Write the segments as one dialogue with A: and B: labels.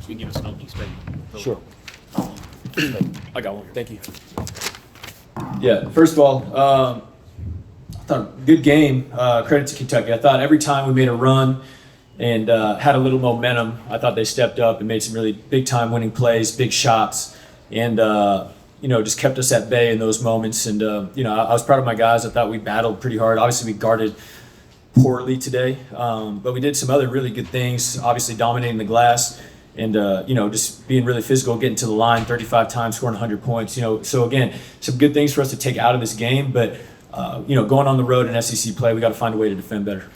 A: So you can give us an opening statement.
B: Sure. I got one. Thank you. Yeah, first of all, I thought good game. Credit to Kentucky. I thought every time we made a run and had a little momentum, I thought they stepped up and made some really big time winning plays, big shots, and just kept us at bay in those moments. And I was proud of my guys. I thought we battled pretty hard. Obviously, we guarded poorly today, but we did some other really good things. Obviously, dominating the glass. And, just being really physical, getting to the line 35 times, scoring 100 points. So again, some good things for us to take out of this game. But, going on the road in SEC play, we got to find a way to defend better.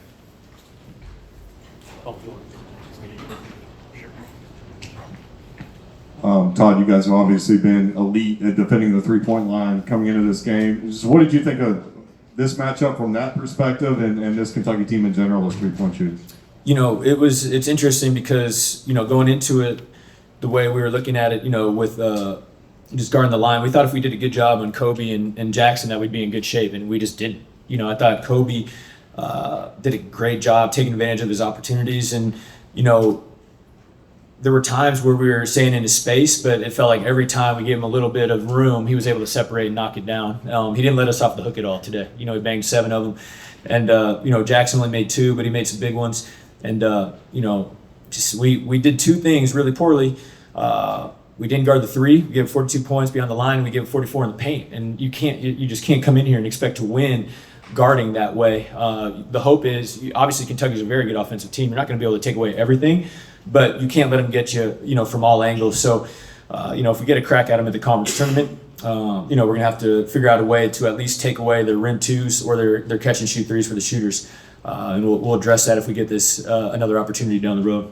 C: Todd, you guys have obviously been elite at defending the three-point line coming into this game. Just what did you think of this matchup from that perspective and this Kentucky team in general with three-point shooting?
B: It's interesting because, going into it, the way we were looking at it, with just guarding the line, we thought if we did a good job on Kobe and Jackson that we'd be in good shape, and we just didn't. I thought Kobe did a great job taking advantage of his opportunities, and, there were times where we were staying in his space, but it felt like every time we gave him a little bit of room, he was able to separate and knock it down. He didn't let us off the hook at all today. He banged 7 of them, and, Jackson only made 2, but he made some big ones. And, we did 2 things really poorly. We didn't guard the 3. We gave 42 points beyond the line, and we gave 44 in the paint. And you just can't come in here and expect to win guarding that way. The hope is, obviously Kentucky's a very good offensive team. You're not going to be able to take away everything, but you can't let them get you, from all angles. So, if we get a crack at them at the conference tournament, we're going to have to figure out a way to at least take away their rim 2s or their catch and shoot 3s for the shooters. And we'll address that if we get this another opportunity down the road.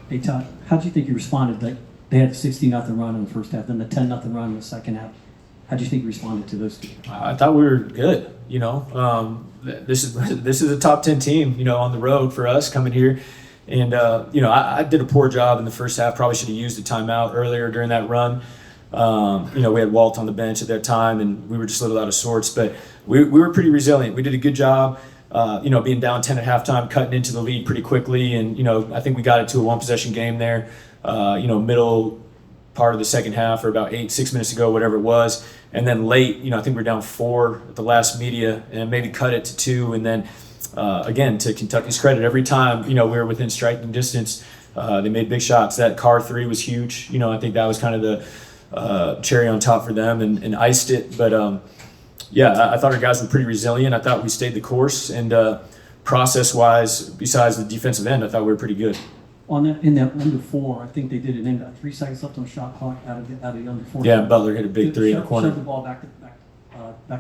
D: Hey Todd, how do you think you responded? Like they had a 60-0 run in the first half, then the 10-0 run in the second half. How do you think you responded to those 2?
B: I thought we were good. This is a top 10 team. On the road for us coming here, and I did a poor job in the first half. Probably should have used a timeout earlier during that run. We had Walt on the bench at that time, and we were just a little out of sorts. But we were pretty resilient. We did a good job, being down 10 at halftime, cutting into the lead pretty quickly. And, I think we got it to a one-possession game there, middle part of the second half or about 6 minutes ago, whatever it was. And then late, I think we were down 4 at the last media and maybe cut it to 2. And then, again, to Kentucky's credit, every time, we were within striking distance, they made big shots. That Carr 3 was huge. I think that was kind of the cherry on top for them and iced it. But I thought our guys were pretty resilient. I thought we stayed the course, and process-wise, besides the defensive end, I thought we were pretty good.
D: In that under 4, I think they did it in about 3 seconds left on the shot clock out of the under 4.
B: Yeah, Butler hit a big 3 in the corner.
D: Shoved the ball back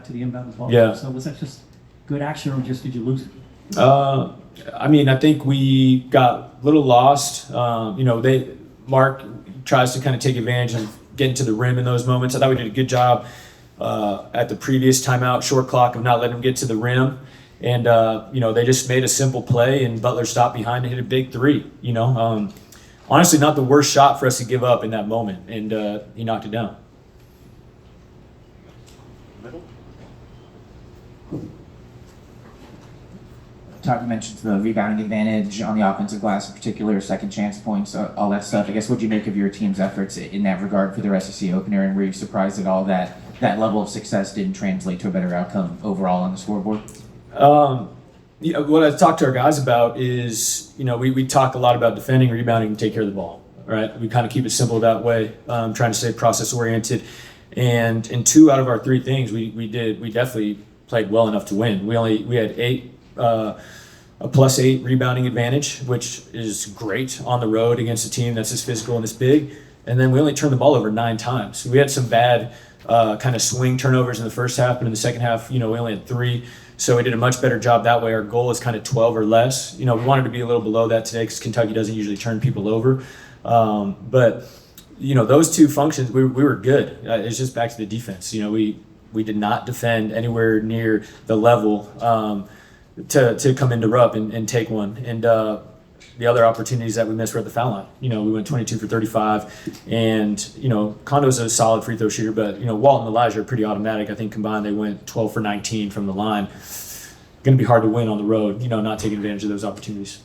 D: to the inbound as well.
B: Yeah.
D: So was that just good action, or just did you lose it?
B: I think we got a little lost. Mark tries to kind of take advantage of getting to the rim in those moments. I thought we did a good job at the previous timeout, short clock, of not letting them get to the rim. And, they just made a simple play, and Butler stopped behind and hit a big 3. Honestly, not the worst shot for us to give up in that moment, and he knocked it down.
E: Todd, you mentioned the rebounding advantage on the offensive glass in particular, second chance points, all that stuff. I guess what do you make of your team's efforts in that regard for the SEC opener, and were you surprised at all that level of success didn't translate to a better outcome overall on the scoreboard?
B: What I talked to our guys about is, we talk a lot about defending, rebounding, and take care of the ball, right? We kind of keep it simple that way, trying to stay process-oriented. And in 2 out of our 3 things, we definitely played well enough to win. We had a +8 rebounding advantage, which is great on the road against a team that's as physical and as big. And then we only turned the ball over 9 times. We had some bad kind of swing turnovers in the first half, but in the second half, we only had 3. So we did a much better job that way. Our goal is kind of 12 or less. We wanted to be a little below that today because Kentucky doesn't usually turn people over. But those 2 functions, we were good. It's just back to the defense. We did not defend anywhere near the level to come into Rupp and take one. And the other opportunities that we missed were at the foul line. We went 22 for 35, and Kondo's a solid free throw shooter, but Walt and Elijah are pretty automatic. I think combined they went 12 for 19 from the line. Going to be hard to win on the road. Not taking advantage of those opportunities.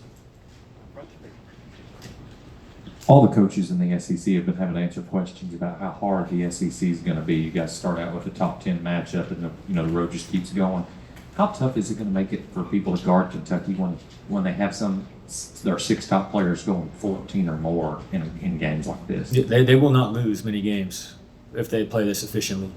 A: all the coaches in the SEC have been having to answer questions about how hard the SEC is going to be. You guys start out with a top 10 matchup, and the road just keeps going. How tough is it going to make it for people to guard Kentucky when they have their 6 top players going 14 or more in games like this?
B: They will not lose many games if they play this efficiently.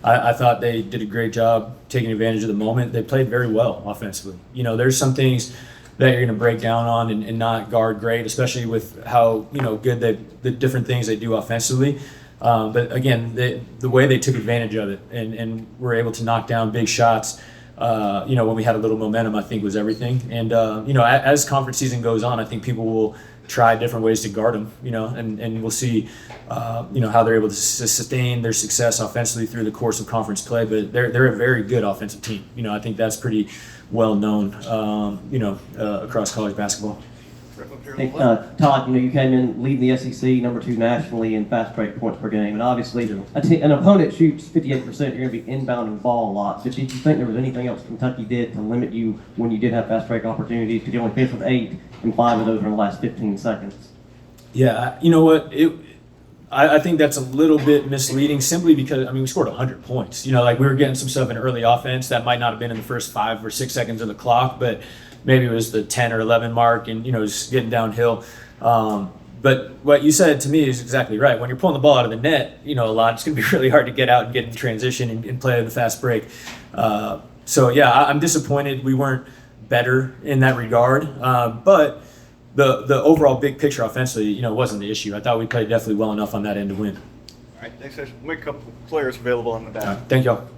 B: I thought they did a great job taking advantage of the moment. They played very well offensively. There's some things that you're going to break down on and not guard great, especially with how good the different things they do offensively. But again, the way they took advantage of it and were able to knock down big shots, when we had a little momentum, I think was everything. And as conference season goes on, I think people will try different ways to guard them. And we'll see, how they're able to sustain their success offensively through the course of conference play. But they're a very good offensive team. I think that's pretty well known, across college basketball.
F: Hey, Todd, you came in leading the SEC, number 2 nationally in fast break points per game, and obviously an opponent shoots 58%, you're going to be inbounding the ball a lot. Did you think there was anything else Kentucky did to limit you when you did have fast break opportunities? Because you only finished with 8, and 5 of those were in the last 15 seconds.
B: Yeah, you know what? I think that's a little bit misleading simply because, we scored 100 points. We were getting some stuff in early offense that might not have been in the first 5 or 6 seconds of the clock, but maybe it was the 10 or 11 mark and, just getting downhill. But what you said to me is exactly right. When you're pulling the ball out of the net, a lot, it's going to be really hard to get out and get in transition and play the fast break. So, yeah, I'm disappointed we weren't better in that regard. But the overall big picture offensively, wasn't the issue. I thought we played definitely well enough on that end to win.
G: All right, next session. We'll make a couple players available on the back.
B: Thank y'all.